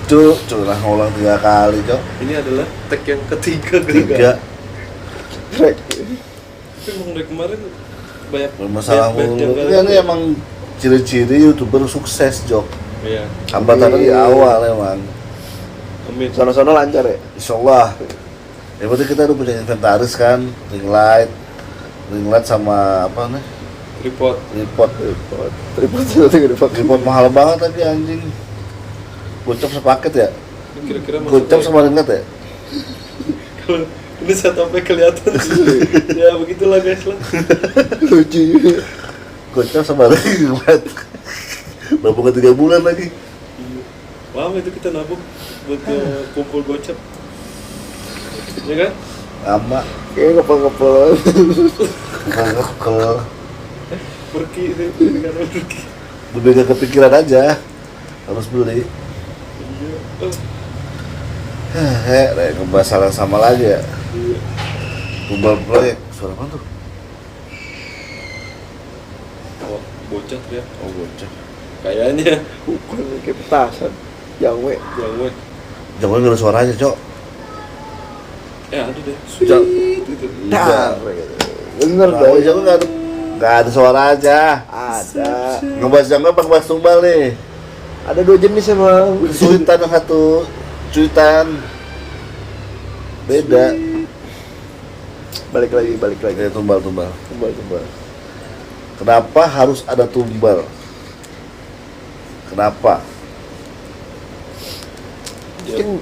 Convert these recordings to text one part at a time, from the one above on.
Cuk, lah ngulang 3 kali, Cok. Ini adalah tag yang ketiga. 3. Tapi emang dari kemarin banyak Bermasalah bad mulu. janggal Ini gitu. emang ciri-ciri YouTuber sukses, Jok. Iya. Hambatannya di awal emang. Amin. Sono-sono lancar ya. Insyaallah. Ya berarti kita udah punya inventaris kan, ring light sama apa nih? Report. Tripod mahal banget tapi anjing. Gocap sepaket ya? Kira-kira Gocap sama ring light ya? Kalau ini setupnya kelihatan sih. Ya begitulah guys lah. Lucu juga. Gocap sama ring light. Nabung 3 bulan lagi. Lama itu kita nabung buat kumpul gocap. Ya kan? Lama. Kayaknya ngepel-ngepel. Kalau Pergi itu karena pergi. lebih gak kepikiran aja harus beli. Iya. Ngebahas hal yang sama lagi ya. Iya. Tumbal proyek. Suara apa tuh? Oh, bocah ya. Oh bocah. Kayaknya Bukan kayak petasan. Jangwe. jangan. Jangan gak ada suaranya, Cok. Ada deh. Jang- Sweet gitu. Dar. Bener Nah, dong. jangan gak ada suara aja. Ada. Ngebahas jangan apa ngebahas tumbal nih. Ada 2 jenis emang. Suitan yang satu cuitan beda. Balik lagi. Tumbal. Tumbal. Kenapa harus ada tumbal? Kenapa? Mungkin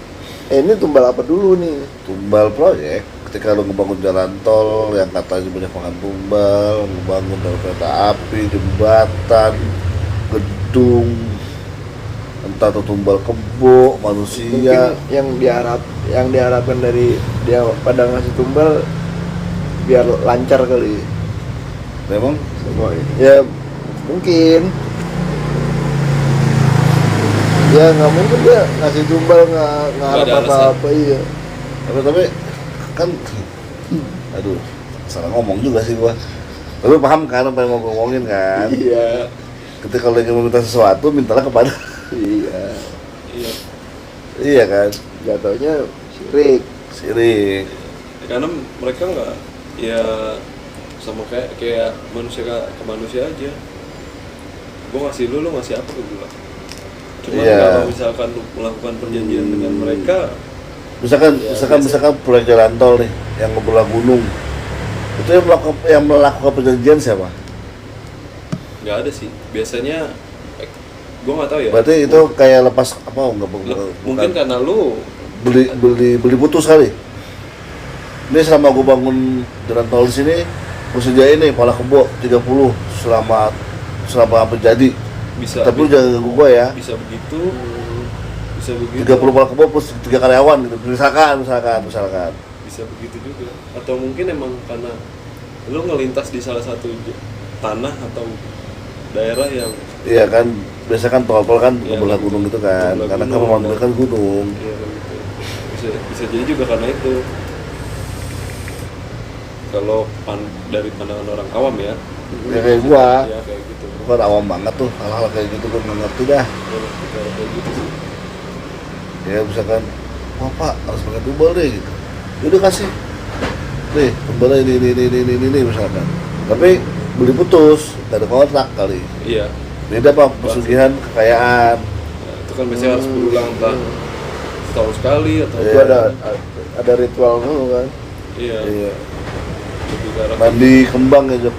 ini tumbal apa dulu nih? Tumbal proyek ketika lu ngebangun jalan tol yang katanya banyak makan tumbal, ngebangun rel kereta api, jembatan, gedung, entah itu tumbal kebo, manusia. Mungkin yang diharapkan dari dia pada ngasih tumbal biar lancar kali. Memang Semua ya mungkin. Ya nggak mungkin dia ngasih tumbal nggak Nggak ada harap apa-apa, iya. tapi kan aduh salah ngomong juga sih gua. Tapi paham kan apa yang mau gua ngomongin kan? Iya. Ketika lu ingin meminta sesuatu, mintalah kepada Iya. Iya. iya kan? Jatuhnya syirik. Sirik. Karena mereka nggak ya sama kayak manusia ke manusia aja. Gua ngasih lu ngasih apa ke gua? Cuma Iya. kalau misalkan lu melakukan perjanjian dengan mereka, Misalkan Ya, misalkan proyek jalan tol nih yang ngebelah gunung. Itu yang melakukan perjanjian siapa? nggak ada sih. Biasanya gua nggak tahu ya. Berarti itu kayak lepas apa enggak Mungkin karena lu beli putus kali. Ini selama gue bangun jalan tol di sini, gue sediain nih pala kebo 30 selama apa jadi. bisa Tapi lu jangan ganggu gue ya. bisa begitu, bisa begitu. 30 pala kebo plus 3 karyawan gitu. Misalkan. Bisa begitu juga. Atau mungkin emang karena lu ngelintas di salah satu tanah atau daerah yang Iya kan, biasa kan tol kan Iya, ngebelah begitu. gunung gitu kan. Ngebelah Karena kan gunung, memandangkan gunung. ya gitu. Bisa jadi juga karena itu. Kalau dari pandangan orang awam ya, Ya kayak gua, ya kayak gitu. gua kan awam banget tuh hal-hal kayak gitu gua nggak ngerti dah. Kalau kayak gitu sih. Ya misalkan, wah pak harus pakai tumbal deh gitu. Ya udah kasih, nih tumbalnya ini misalkan. Tapi beli putus, gak ada kontrak kali. Iya. Beda pak pesugihan kekayaan. Nah, itu kan biasanya harus berulang entah setahun sekali atau Iya. Itu ada ritual dulu kan. Iya. Iya. Lebih ke arah Mandi kembang ya Jok.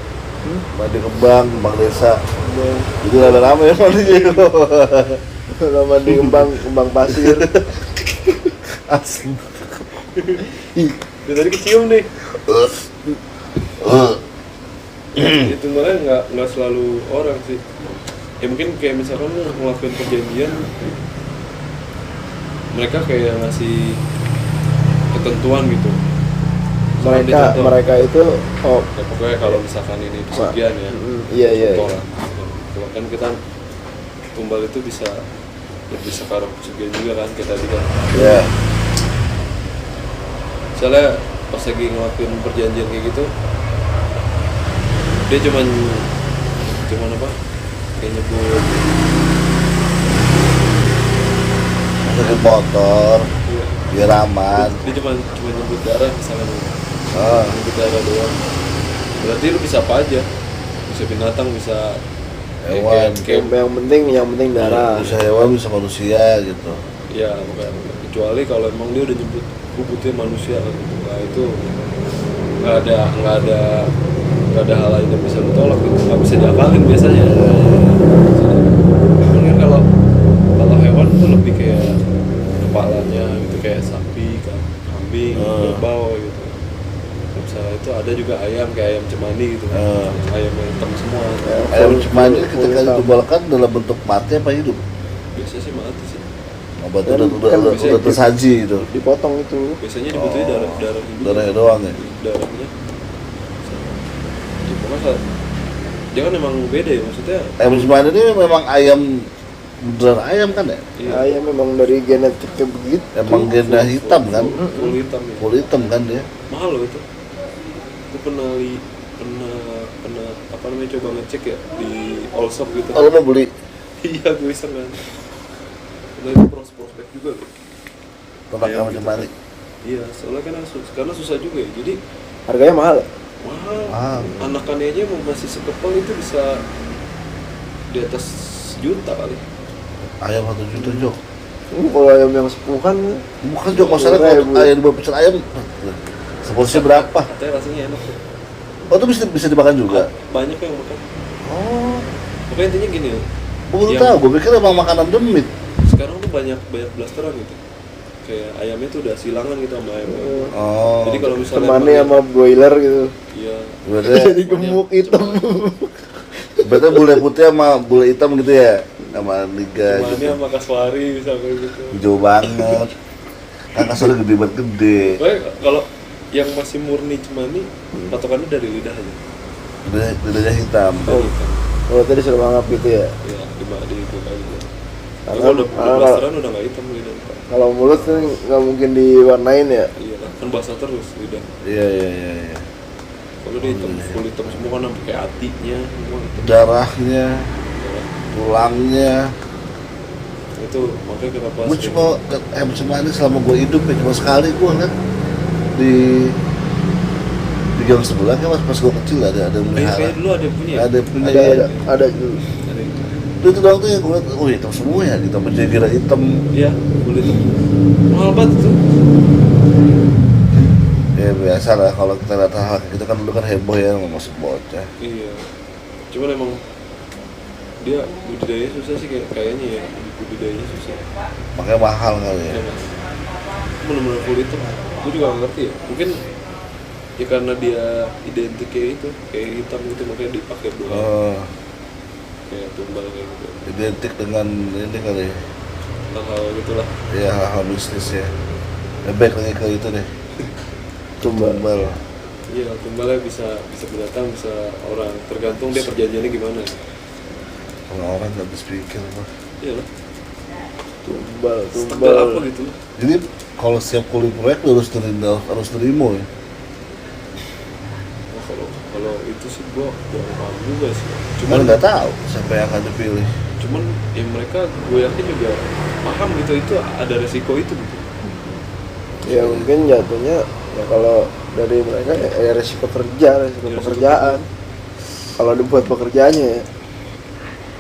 Mandi kembang desa. Itu ada lama ya mandinya itu. Kalau mandi kembang pasir. Asli. Dia tadi kecium nih. Itu malah nggak selalu orang sih. Ya mungkin kayak misalkan lu ngelakuin perjanjian, mereka kayak ngasih ketentuan gitu. Misalkan dia contoh, mereka itu ya pokoknya kalau misalkan ini pesugihan ya. iya. Contoh lah. Gitu. Kan kita tumbal itu bisa lebih sekarang pesugihan juga kan kita tadi kan. Ya. Misalnya pas lagi ngelakuin perjanjian kayak gitu, dia cuman apa kayak nyebut masukin motor Iya. biar aman. Dia cuma nyebut darah misalnya nih. Ah, Nyebut darah doang. Berarti lu bisa apa aja? Bisa binatang, bisa hewan. yang penting darah. Bisa hewan, bisa manusia gitu. Ya, bukan. Kecuali kalau emang dia udah nyebut bubutnya manusia gitu. Nah itu nggak ada hal lain yang bisa lu tolak gitu. Nggak bisa diakalin biasanya. Cuman kan kalau hewan tuh lebih kayak kepalanya gitu, kayak sapi, kambing, kerbau gitu. Misalnya itu ada juga ayam, kayak ayam cemani gitu kan. Ayam yang hitam semua. Ayam cemani ketika dijualkan dalam bentuk mati apa hidup? Biasa sih mati sih. Berarti Kan udah tersaji itu. Dipotong itu. Biasanya dibutuhin darah Darahnya doang ya. darahnya. Ya, pokoknya dia kan emang beda ya, maksudnya. Ayam cemani ini memang ayam beneran ayam kan ya? Iya, Ayam memang dari genetiknya begitu. Emang gennya hitam kan? full hitam ya. Full hitam kan dia. Mahal loh itu. Itu pernah apa namanya, coba ngecek ya di all shop gitu. Kalau mau beli Iya, gue iseng kan. Nah itu prospek juga loh. ternak ayam cemani. Iya, soalnya kan karena susah juga ya. Jadi Harganya mahal. mahal. Anakannya aja masih sekepal itu bisa di atas juta kali. Ayam 1 juta Jok. Kalau ayam yang sepuhan Bukan Jok, masalah kalau ayam dua pecel ayam seporsi berapa? Katanya rasanya enak tuh. Oh itu bisa dimakan juga. Banyak yang makan. Oh, Pokoknya intinya gini ya. gue baru Yang- tahu. Gue pikir emang makanan demit. Sekarang tuh banyak blasteran gitu. Kayak ayamnya tuh udah silangan gitu sama ayam. Oh. Jadi kalau misalnya temannya sama broiler gitu. iya, berarti Jadi gemuk hitam. berarti bule putih sama bule hitam gitu ya, sama liga cumannya gitu. sama kaswari bisa kayak gitu. Hijau banget. Kan kasurnya gede banget gede. Pokoknya kalau yang masih murni cemani, patokannya dari lidah aja. Lidahnya hitam. Oh. Dari ikan. Kalau tadi suruh mangap gitu ya. Iya, di itu aja. Karena- Kalau udah karena blasteran udah nggak hitam lidah. Kalau mulut kan nggak mungkin diwarnain ya. Iya lah, kan basah terus lidah. Iya iya iya. Iya. Kalau dia hitam, full hitam semua kan sampai kayak hatinya semua hitam. Darahnya, Ya, tulangnya. itu makanya kenapa Gue sering- cuma ayam cemani selama gue hidup ya cuma sekali gue kan di gang sebelah kan pas gue kecil ada melihara. kayak dulu ada yang punya. Ada punya Ada ya. ada dulu. Ada yang- Itu doang tuh yang gue liat, oh hitam semua ya gitu, menjadi kira hitam. Iya, kulit hitam. Mahal banget tuh. Ya biasa lah kalau kita lihat hal kayak gitu kan dulu kan heboh ya sama masuk bocah. Iya. Cuman emang dia budidaya susah sih kayaknya ya. Budidayanya susah. Makanya mahal kali ya. Ya mas. Bener-bener full hitam. Gue juga gak ngerti ya. Mungkin ya karena dia identik kayak itu, kayak hitam gitu makanya dipakai doang. Oh, Kayak tumbal kayak gitu. identik dengan ini kali ya. Hal-hal gitulah. Ya hal-hal bisnis ya. Ya, baik lagi ke itu deh. Tumbal. Iya, tumbalnya bisa binatang, bisa orang. Tergantung dia perjanjiannya gimana. Orang nggak habis pikir apa. Iya lah. Tumbal, Setebal apa tumbal. gitu. Jadi kalau setiap kuli proyek lu harus terima ya. Nah, kalau itu sih gua kurang paham juga sih. Cuman Cuman nggak tahu siapa yang akan dipilih. cuman ya mereka gue yakin juga paham gitu itu ada resiko itu gitu. Ya mungkin jatuhnya ya kalau dari mereka ya resiko kerja, resiko Ya, resiko pekerjaan. Kalau dibuat pekerjaannya ya.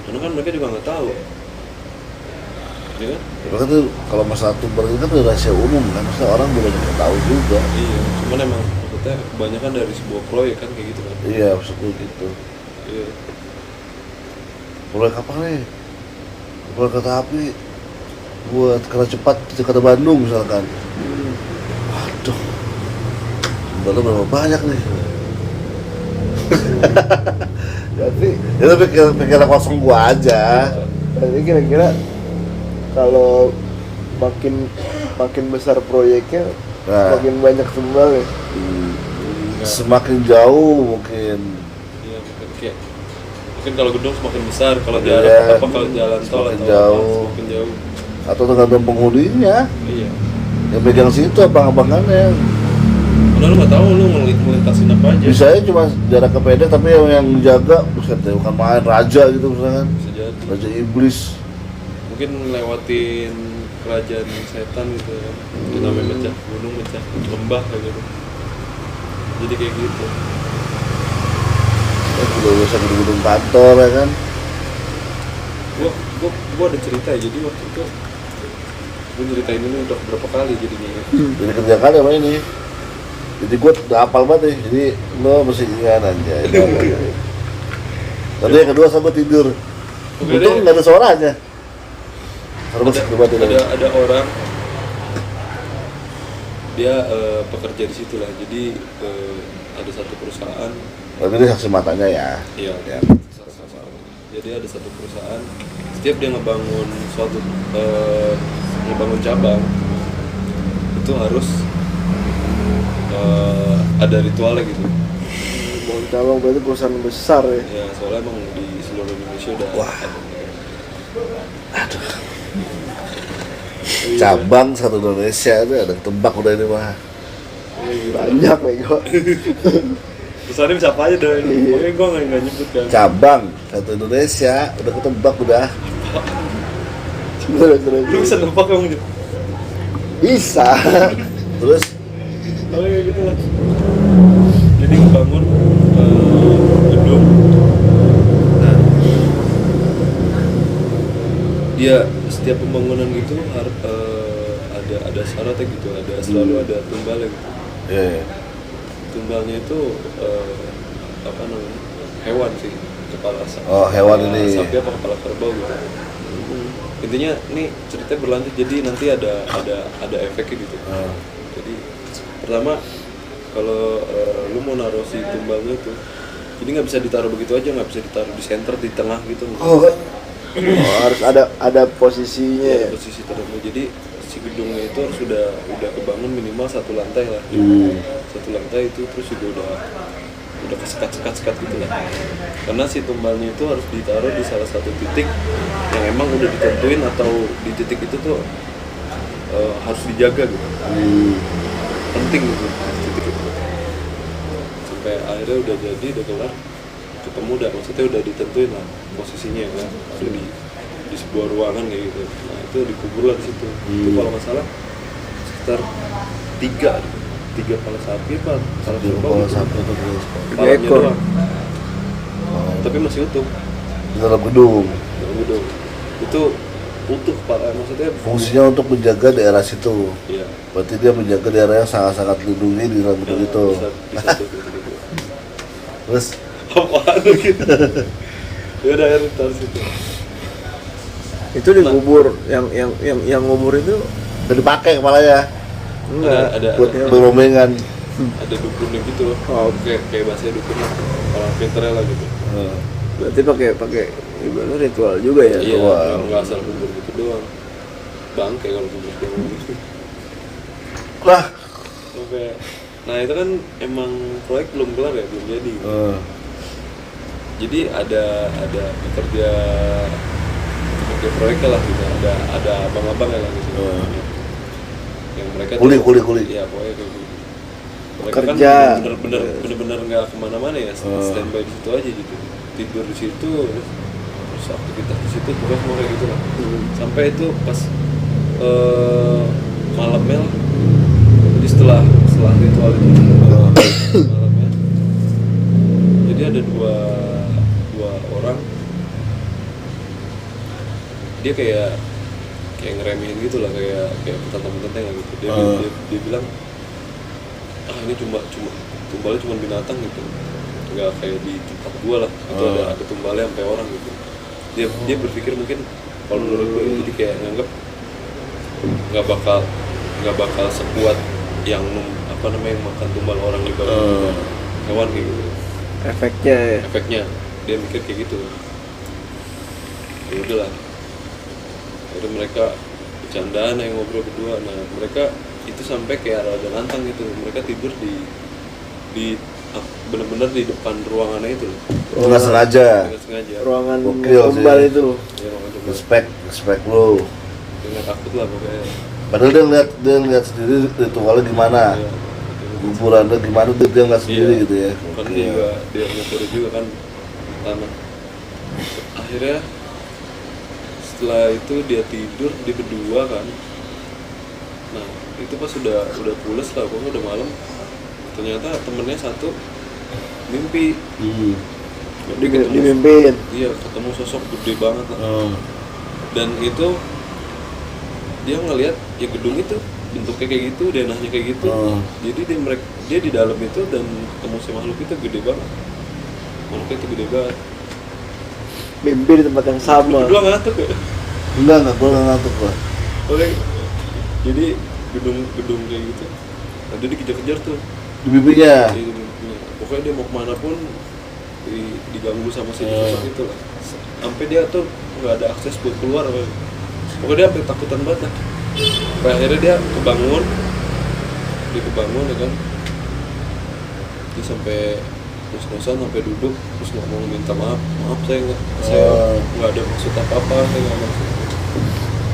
Karena kan mereka juga nggak tahu. Ya kan? Bahkan tuh kalau masalah tumbal itu kan udah rahasia umum kan, maksudnya orang belum banyak yang tahu juga. Iya, cuman emang maksudnya kebanyakan dari sebuah proyek kan kayak gitu kan. Iya, maksudku gitu. Iya. Proyek apa nih? Proyek kereta api buat kereta cepat di Jakarta Bandung misalkan. Waduh, tumbalnya berapa banyak nih? Tapi Ya tapi pikiran kosong gua aja. Jadi kira-kira kalau makin besar proyeknya, Nah. makin banyak tumbal ya. Semakin jauh mungkin. Iya, mungkin kalau gedung semakin besar, kalau Iya, jarak kalau jalan tol semakin atau jauh. apa, semakin jauh. Atau tergantung penghuninya. Iya. Yang megang situ abang-abangannya. Karena lu nggak tahu lu ngelintasin apa aja. Bisa aja cuma jarak pendek tapi yang jaga buset deh, bukan main raja gitu misalkan. Bisa jadi. Raja iblis. Mungkin lewatin kerajaan setan gitu ya. Itu namanya mecah gunung, mecah lembah kayak gitu. Jadi kayak gitu. Udah urusan gedung kantor ya kan. Gua ada cerita ya, jadi waktu itu gue ceritain ini udah berapa kali jadinya. Jadi kerja kali sama ini. Jadi gue udah hafal banget nih. Jadi lo mesti ingat aja. Tapi yang kedua sama tidur. Untung nggak ada suaranya. Ada orang dia pekerja di situ lah. Jadi ada satu perusahaan. Berarti ini saksi matanya ya. Iya. Ya. Jadi ada satu perusahaan, setiap dia ngebangun suatu ngebangun cabang itu harus ada ritualnya gitu. Bang Cabang berarti perusahaan besar ya. Ya soalnya emang di seluruh Indonesia udah. Wah. Aduh. Cabang satu Indonesia itu ada tebak udah ini mah. Banyak bego. Perusahaannya bisa apa aja dong. Pokoknya gue nggak nyebut kan. Cabang satu Indonesia udah ketebak udah. Lu bisa nebak emang gitu. Bisa. Terus Oh kayak gitu lah. Jadi ngebangun gedung. Nah, dia setiap pembangunan gitu harus ada syaratnya gitu, selalu ada tumbalnya gitu. ya. Tumbalnya itu apa namanya, hewan sih, kepala Oh, hewan ini. sapi apa kepala kerbau gitu. Intinya ini ceritanya berlanjut, jadi nanti ada efeknya gitu. Jadi pertama kalau lu mau naruh si tumbalnya itu, jadi nggak bisa ditaruh begitu aja, nggak bisa ditaruh di center, di tengah gitu. Oh, harus ada posisinya. Ya, posisi tertentu. Jadi si gedungnya itu harus udah kebangun minimal satu lantai lah. Satu lantai itu terus juga udah kesekat gitu lah. Karena si tumbalnya itu harus ditaruh di salah satu titik yang emang udah ditentuin, atau di titik itu tuh harus dijaga gitu. Penting gitu titik itu. Sampai akhirnya udah jadi, udah kelar, ketemu udah, maksudnya udah ditentuin lah posisinya kan, ada di sebuah ruangan kayak gitu. Nah itu dikubur lah di situ. Itu kalau nggak salah sekitar tiga kepala sapi apa kepala kerbau Kepala gitu. sapi atau kepala Kepalanya ekor. doang. Tapi masih utuh. di dalam gedung. Dalam gedung. Itu utuh kepala, maksudnya Fungsinya untuk menjaga daerah situ. iya. Berarti dia menjaga daerah yang sangat-sangat lindungi di dalam gedung itu. Bisa tuh gitu. Terus Apaan gitu. Ya udah akhirnya taruh situ. Itu dikubur yang ngubur itu udah dipakai kepalanya enggak. Ada buat beromengan. ada dukunnya gitu loh. Kayak bahasa dukunnya orang pinternya lah gitu. Berarti pakai ibaratnya ritual juga ya. Iya, Wow. nggak asal kubur gitu doang. Bangke kalau kubur doang gitu. Lah. Sampai, nah itu kan emang proyek belum kelar ya, belum jadi. Jadi ada pekerja proyeknya lah gitu. Ada abang-abang ya lah gitu. Yang mereka Kuli. Iya, pokoknya kayak gitu. Mereka Kerja. kan bener-bener nggak kemana-mana ya, standby di situ aja gitu, tidur di situ, terus aktivitas di situ, pokoknya semua kayak gitu lah. Sampai itu pas malamnya lah, jadi setelah ritual itu malamnya, jadi ada dua orang, dia kayak ngeremehin gitu lah, kayak petantang-petantang gitu. Dia bilang, ini tumbalnya cuma binatang gitu, nggak kayak di tempat gua lah, itu ada tumbalnya sampai orang gitu. Dia berpikir mungkin, kalau menurut gue jadi kayak nganggep nggak bakal sekuat yang makan tumbal orang di bawah hewan kayak gitu. Efeknya dia mikir kayak gitu. Ya udahlah, akhirnya mereka bercandaan yang ngobrol berdua. Nah mereka itu sampai kayak ada nantang gitu, mereka tidur di benar-benar di depan ruangannya itu loh. Nggak sengaja. Ruangan Gokil sih. tumbal itu. Ya, ruangan tumbal. Respect lo. Dia nggak takut lah pokoknya. Padahal dia ngeliat sendiri ritualnya gimana, Iya. kuburannya gimana tuh dia ngeliat sendiri Iya. gitu ya. Kan dia ngukur juga kan tanah. Akhirnya setelah itu dia tidur, dia berdua kan, Nah itu pas udah pules lah, pokoknya udah malam, ternyata temennya satu mimpi dia ketemu, Dimimpin. iya ketemu sosok gede banget lah. Dan itu dia ngelihat ya gedung itu bentuknya kayak gitu, denahnya kayak gitu. Jadi dia di dalam itu dan ketemu si makhluk itu gede banget, makhluknya itu gede banget. Mimpi di tempat yang sama. Berdua ngantuk ya? Enggak, gue nggak ngantuk gua. Oke. Jadi gedung kayak gitu. Nah, dia dikejar-kejar tuh. Di mimpinya. Iya, pokoknya dia mau kemana pun diganggu sama si sosok itu lah. Sampai dia tuh nggak ada akses buat keluar. Pokoknya dia sampai takutan banget lah. Sampai akhirnya dia kebangun ya kan. Dia sampai terus-terusan sampai duduk terus ngomong minta maaf saya nggak ada maksud apa-apa, saya nggak maksud.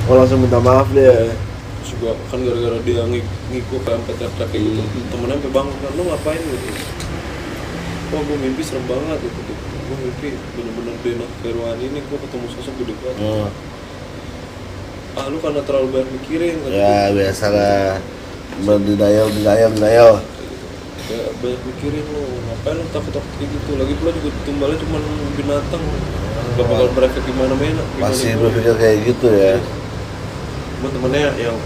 Oh langsung minta maaf dia. Terus juga kan gara-gara dia ngikut sampai teriak kayak gitu, temennya sampai bangun kan, lu ngapain gitu. Wah gue mimpi serem banget gitu, gue mimpi bener-bener di ruangan ini gue ketemu sosok gede banget. Ah lu karena terlalu banyak mikirin kan. Ya biasalah, denial. Ya banyak mikirin lu, ngapain lu takut-takut kayak gitu, lagi pula juga tumbalnya cuma binatang, gak bakal berefek gimana-mana. Masih berpikir kayak gitu ya. Cuma temennya yang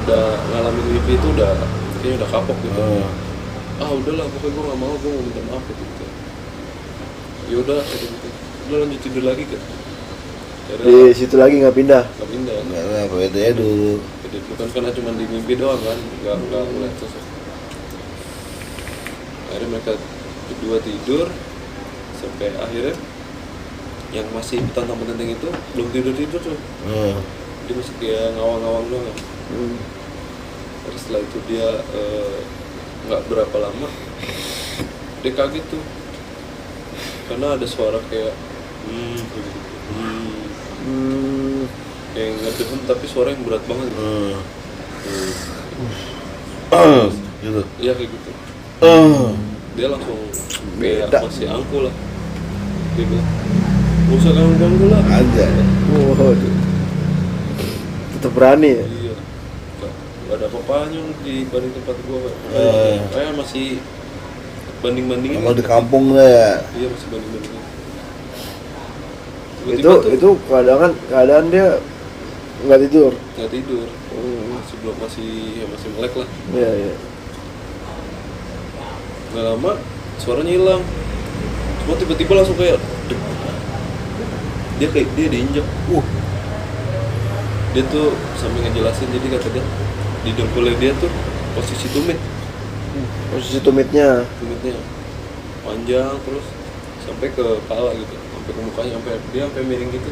udah ngalamin mimpi itu kayaknya udah kapok gitu. Ah udahlah pokoknya gue gak mau, gue mau minta maaf gitu. Ya udah kayak gitu, udah lanjut tidur lagi kan. Di situ lagi nggak pindah. Gak pindah. Enggak, pede dulu. Jadi bukan karena cuma di mimpi doang kan, nggak ngeliat sosok. Akhirnya mereka berdua tidur sampai akhirnya yang masih petantang-petantang itu belum tidur tuh. Dia masih kayak ngawang-ngawang doang kan. Terus setelah itu dia nggak berapa lama dia kaget tuh karena ada suara kayak kayak ngedem tapi suara yang berat banget Gitu. iya kayak gitu. Dia langsung kayak Beda. masih angku lah, dia bilang nggak usah ganggu lah Aja. Tetap berani ya. iya nggak ada apa-apanya dibanding tempat gua kayak masih banding-bandingin Kalau di kampung lah ya. iya masih banding-bandingin. Itu keadaan dia nggak tidur. nggak tidur, masih melek lah. Iya. Nggak lama suaranya hilang, cuma tiba-tiba langsung kayak dek. Dia diinjak. Dia tuh sambil ngejelasin, jadi kata dia di dengkulnya dia tuh posisi Posisi tumitnya. tumitnya panjang terus sampai ke kepala gitu, sampai ke mukanya, sampai miring gitu.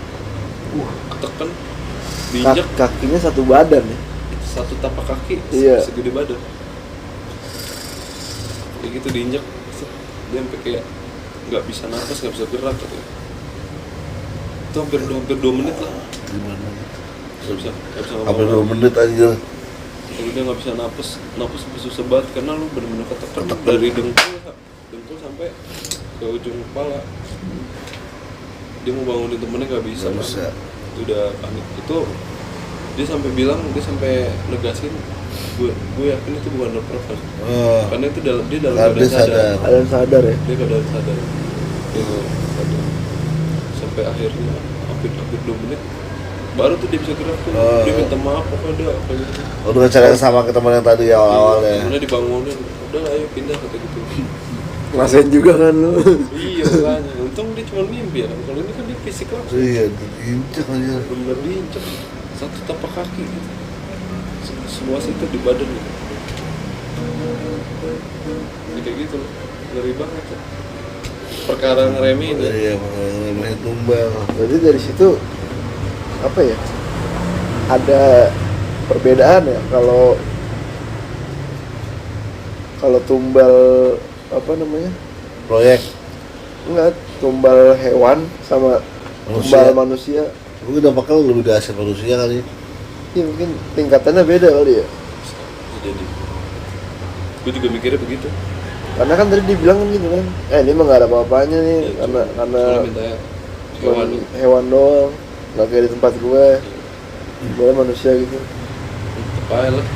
Ketekan, diinjak Kakinya satu badan ya. satu tapak kaki Iya. segede badan. Kayak gitu diinjak, dia sampai kayak nggak bisa nafas, nggak bisa gerak katanya. Itu hampir 2 menit lah. Gimana? Nggak bisa Hampir ngomong. 2 menit aja. Kalau dia nggak bisa nafas susah banget karena lu benar-benar ketekan dari dengkul sampai ke ujung kepala. Dia mau bangunin temennya nggak bisa. Nggak bisa. Itu udah panik. Itu dia sampai negasin, gue yakin itu bukan dokter kan. Karena itu dia dalam Karena dia keadaan sadar. Kalian sadar ya. Dia keadaan sadar. Dia sadar. Sampai akhirnya hampir 2 menit baru tuh dia bisa gerak tuh. Dia minta maaf pokoknya dia kayak gitu. Udah cara yang sama ke teman yang tadi awal-awal ya. Kemudian dibangunin, udah ayo pindah kata gitu. Ngerasain juga kan lu. Iya kan, untung dia cuma mimpi ya. Kalau ini kan dia fisik langsung, Iya, diinjak aja. bener diinjak satu tapak kaki gitu. Seluas itu di badan gitu. Ya, kayak gitu loh, ngeri banget ya. Perkara ngeremehin ya. Iya, main tumbal. Berarti dari situ apa ya? Ada perbedaan ya kalau tumbal apa namanya? Proyek Enggak, tumbal hewan sama tumbal manusia. mungkin dampaknya lebih dahsyat manusia kali. Ya mungkin tingkatannya beda kali ya. Jadi gue juga mikirnya begitu. Karena kan tadi dibilang kan gitu kan. Ini mah nggak ada apa-apanya nih Ya, karena soalnya mintanya hewan lu. hewan doang. Nggak kayak di tempat gue. Gue manusia gitu. Apa lah.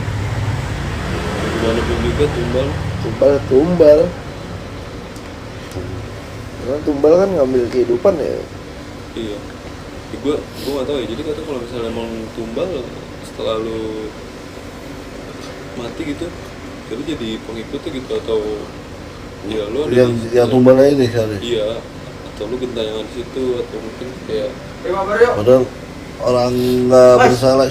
gimana pun juga tumbal tumbal. Karena tumbal kan ngambil kehidupan ya. iya. Gue nggak tahu ya, jadi kata kalau misalnya emang tumbal setelah lu mati gitu ya lu jadi pengikutnya gitu, atau ya lu ada yang tumbalnya ini kali. iya, atau lu gentayangan di situ, atau mungkin kayak Padahal orang nggak bersalah.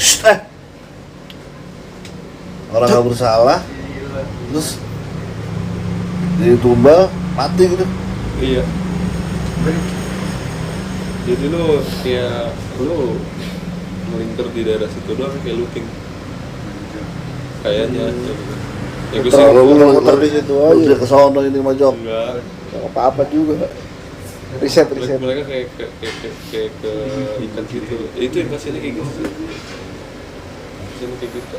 Orang nggak bersalah, terus ditumbal mati gitu. iya, jadi lu kayak lu melingkar di daerah situ doang kayak looping kayaknya. Ya gue sih Terlalu Lu muter di situ aja. udah ke sono ini mah Jok. enggak. Nggak apa-apa juga. Riset. Mereka kayak ke ikan gitu. Itu yang kasihannya kayak gitu. Kasihannya kayak gitu.